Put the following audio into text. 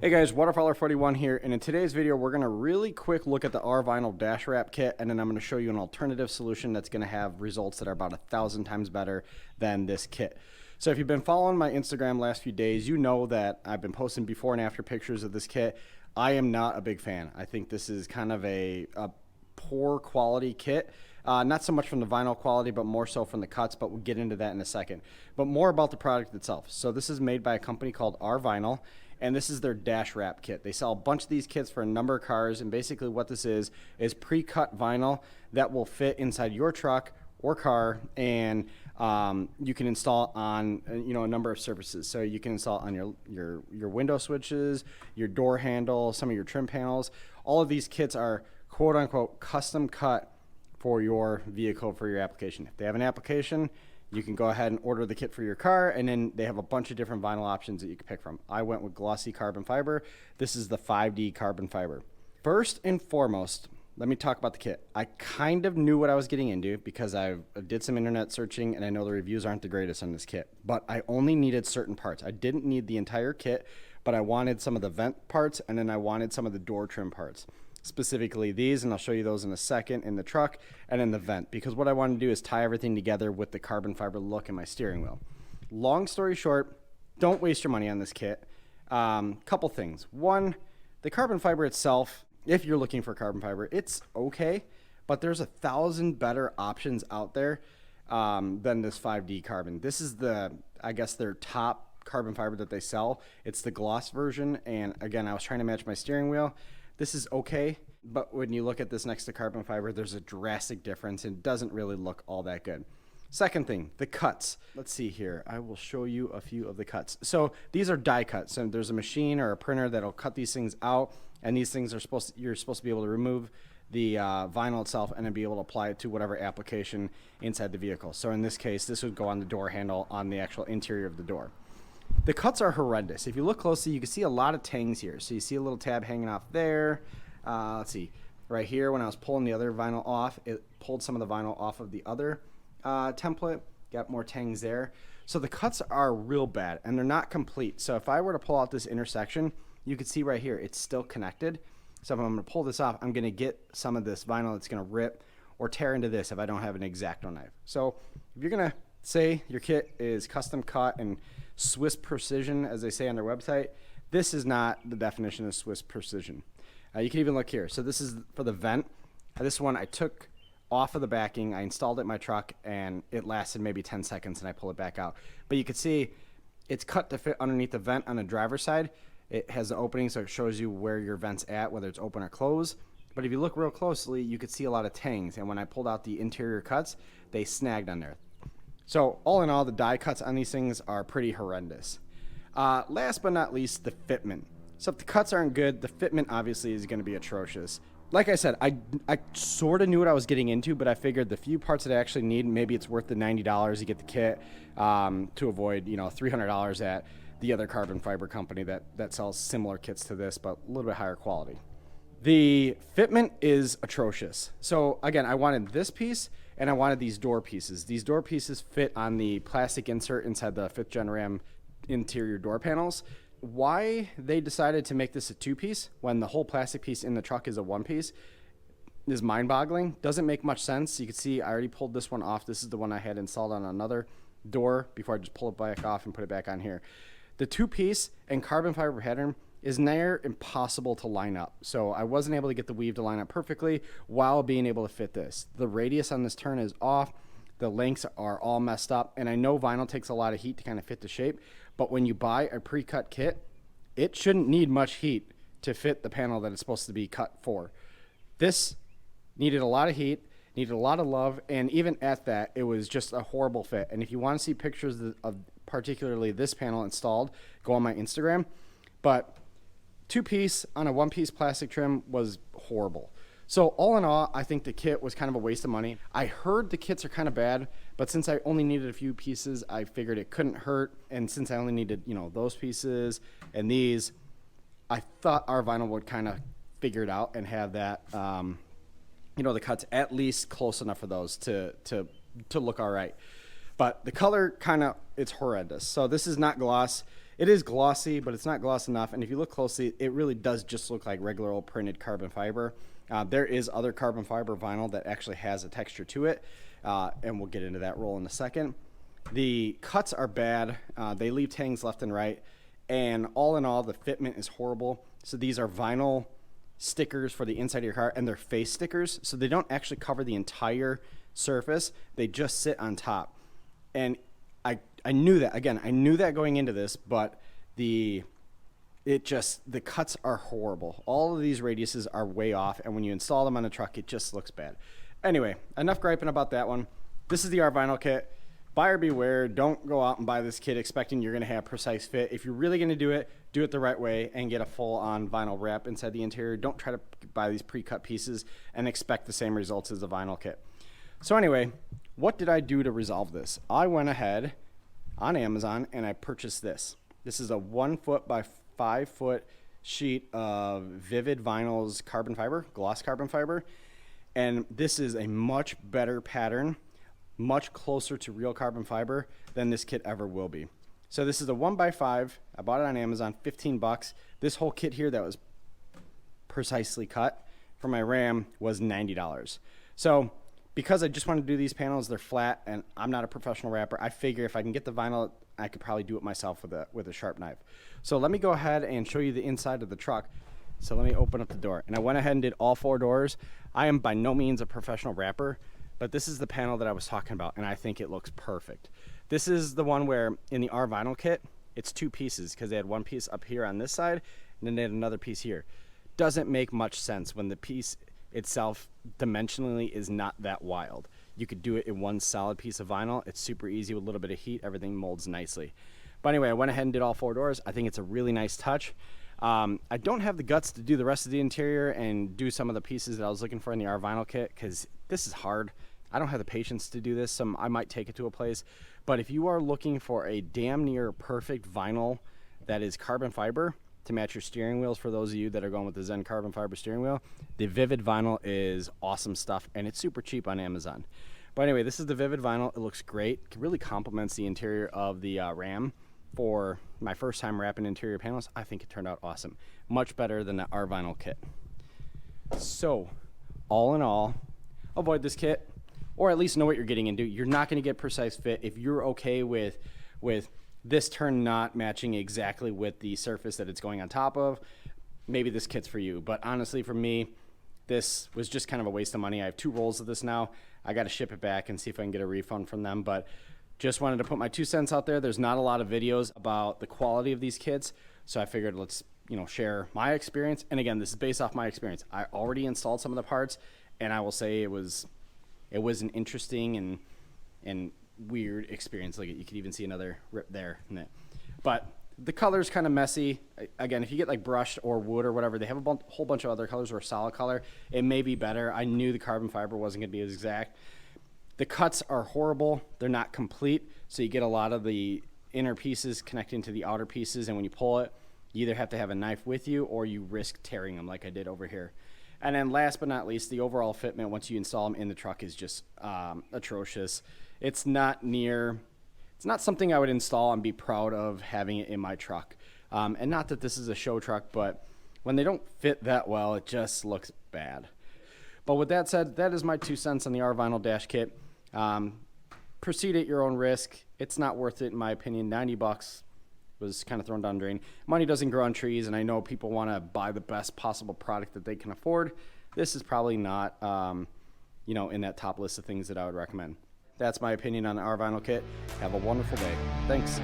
Hey guys, Waterfowler41 here, and in today's video we're going to really quick look at the RVINYL Dash Kit, and then I'm going to show you an alternative solution that's going to have results that are about 1,000 times better than this kit. So if you've been following my Instagram last few days, you know that I've been posting before and after pictures of this kit. I am not a big fan. I think this is kind of a poor quality kit. Not so much from the vinyl quality, but more so from the cuts, but we'll get into that in a second. But more about the product itself. So this is made by a company called RVINYL, and this is their Dash Wrap Kit. They sell a bunch of these kits for a number of cars, and basically what this is pre-cut vinyl that will fit inside your truck or car, and you can install on a number of surfaces. So you can install on your window switches, your door handle, some of your trim panels. All of these kits are quote unquote custom cut for your vehicle, for your application. If they have an application, you can go ahead and order the kit for your car, and then they have a bunch of different vinyl options that you can pick from. I went with glossy carbon fiber. This is the 5D carbon fiber. First and foremost, let me talk about the kit. I kind of knew what I was getting into because I did some internet searching, and I know the reviews aren't the greatest on this kit, but I only needed certain parts. I didn't need the entire kit, but I wanted some of the vent parts, and then I wanted some of the door trim parts. Specifically these, and I'll show you those in a second, in the truck and in the vent, because what I want to do is tie everything together with the carbon fiber look in my steering wheel. Long story short, don't waste your money on this kit. Couple things. One, the carbon fiber itself, if you're looking for carbon fiber, it's okay, but there's 1,000 better options out there than this 5D carbon. This is I guess their top carbon fiber that they sell. It's the gloss version, and again, I was trying to match my steering wheel. This is okay, but when you look at this next to carbon fiber, there's a drastic difference and it doesn't really look all that good. Second thing, the cuts. Let's see here. I will show you a few of the cuts. So these are die cuts. So there's a machine or a printer that'll cut these things out, and these things are you're supposed to be able to remove the vinyl itself and then be able to apply it to whatever application inside the vehicle. So in this case, this would go on the door handle on the actual interior of the door. The cuts are horrendous. If you look closely, you can see a lot of tangs here. So you see a little tab hanging off there. Let's see, right here when I was pulling the other vinyl off, it pulled some of the vinyl off of the other template. Got more tangs there. So the cuts are real bad, and they're not complete. So if I were to pull out this intersection, you can see right here, it's still connected. So if I'm going to pull this off, I'm going to get some of this vinyl that's going to rip or tear into this if I don't have an X-Acto knife. So if you're going to say your kit is custom cut and Swiss precision, as they say on their website, this is not the definition of Swiss precision. You can even look here. So this is for the vent. This one I took off of the backing, I installed it in my truck, and it lasted maybe 10 seconds, and I pull it back out. But you can see it's cut to fit underneath the vent on the driver's side. It has an opening, so it shows you where your vent's at, whether it's open or closed. But if you look real closely, you could see a lot of tangs, and when I pulled out the interior cuts, they snagged on there. So all in all, the die cuts on these things are pretty horrendous. Last but not least, the fitment. So if the cuts aren't good, the fitment obviously is going to be atrocious. Like I said, I sort of knew what I was getting into, but I figured the few parts that I actually need, maybe it's worth the $90 to get the kit to avoid $300 at the other carbon fiber company that sells similar kits to this, but a little bit higher quality. The fitment is atrocious. So again, I wanted this piece, and I wanted these door pieces. These door pieces fit on the plastic insert inside the 5th Gen Ram interior door panels. Why they decided to make this a 2-piece when the whole plastic piece in the truck is a 1-piece is mind-boggling. Doesn't make much sense. You can see I already pulled this one off. This is the one I had installed on another door before I just pull it back off and put it back on here. The 2-piece and carbon fiber pattern is near impossible to line up. So I wasn't able to get the weave to line up perfectly while being able to fit this. The radius on this turn is off. The lengths are all messed up. And I know vinyl takes a lot of heat to kind of fit the shape, but when you buy a pre-cut kit, it shouldn't need much heat to fit the panel that it's supposed to be cut for. This needed a lot of heat, needed a lot of love, and even at that, it was just a horrible fit. And if you want to see pictures of particularly this panel installed, go on my Instagram. But 2-piece on a 1-piece plastic trim was horrible. So all in all, I think the kit was kind of a waste of money. I heard the kits are kind of bad, but since I only needed a few pieces, I figured it couldn't hurt. And since I only needed, those pieces and these, I thought RVINYL would kind of figure it out and have that, the cuts at least close enough for those to look all right. But the color it's horrendous. So this is not gloss. It is glossy, but it's not gloss enough. And if you look closely, it really does just look like regular old printed carbon fiber. There is other carbon fiber vinyl that actually has a texture to it. And we'll get into that roll in a second. The cuts are bad. They leave tangs left and right. And all in all, the fitment is horrible. So these are vinyl stickers for the inside of your car, and they're face stickers. So they don't actually cover the entire surface. They just sit on top. And I knew that. Again, I knew that going into this, but the cuts are horrible. All of these radiuses are way off, and when you install them on the truck, it just looks bad. Anyway, enough griping about that one. This is the RVinyl Kit. Buyer beware. Don't go out and buy this kit expecting you're going to have precise fit. If you're really going to do it the right way and get a full-on vinyl wrap inside the interior. Don't try to buy these pre-cut pieces and expect the same results as the vinyl kit. So anyway, what did I do to resolve this? I went ahead on Amazon and I purchased this. This is a 1 foot by 5 foot sheet of VVivid Vinyl's carbon fiber, gloss carbon fiber. And this is a much better pattern, much closer to real carbon fiber than this kit ever will be. So this is a 1 by 5. I bought it on Amazon, 15 bucks. This whole kit here that was precisely cut for my Ram was $90. So because I just want to do these panels, they're flat, and I'm not a professional wrapper, I figure if I can get the vinyl, I could probably do it myself with a sharp knife. So let me go ahead and show you the inside of the truck. So let me open up the door. And I went ahead and did all 4 doors. I am by no means a professional wrapper, but this is the panel that I was talking about, and I think it looks perfect. This is the one where in the RVinyl kit, it's 2 pieces because they had 1 piece up here on this side, and then they had another piece here. Doesn't make much sense when the piece itself dimensionally is not that wild. You could do it in 1 solid piece of vinyl. It's super easy with a little bit of heat. Everything molds nicely. But anyway, I went ahead and did all 4 doors. I think it's a really nice touch. I don't have the guts to do the rest of the interior and do some of the pieces that I was looking for in the RVinyl kit because this is hard. I don't have the patience to do this, so I might take it to a place. But if you are looking for a damn near perfect vinyl that is carbon fiber to match your steering wheels, for those of you that are going with the Zen carbon fiber steering wheel, the VVivid vinyl is awesome stuff, and it's super cheap on Amazon. But anyway, this is the VVivid vinyl. It looks great. It really complements the interior of the Ram. For my first time wrapping interior panels, I think it turned out awesome. Much better than the RVinyl kit. So, all in all, avoid this kit, or at least know what you're getting into. You're not going to get precise fit. If you're okay with this turn not matching exactly with the surface that it's going on top of, maybe this kit's for you. But honestly, for me, this was just kind of a waste of money. I have 2 rolls of this now. I got to ship it back and see if I can get a refund from them. But just wanted to put my 2 cents out there. There's not a lot of videos about the quality of these kits, so I figured let's share my experience. And again, this is based off my experience. I already installed some of the parts, and I will say it was an interesting and weird experience. Like, you could even see another rip there. But the color's kind of messy. Again, if you get like brushed or wood or whatever, they have a whole bunch of other colors or a solid color. It may be better. I knew the carbon fiber wasn't going to be as exact. The cuts are horrible. They're not complete, so you get a lot of the inner pieces connecting to the outer pieces, and when you pull it, you either have to have a knife with you or you risk tearing them like I did over here. And then last but not least, the overall fitment once you install them in the truck is just atrocious. It's not something I would install and be proud of having it in my truck. And not that this is a show truck, but when they don't fit that well, it just looks bad. But with that said, that is my 2 cents on the RVinyl Dash Kit. Proceed at your own risk. It's not worth it in my opinion. 90 bucks was kind of thrown down the drain. Money doesn't grow on trees, and I know people want to buy the best possible product that they can afford. This is probably not, in that top list of things that I would recommend. That's my opinion on the RVinyl Kit. Have a wonderful day. Thanks.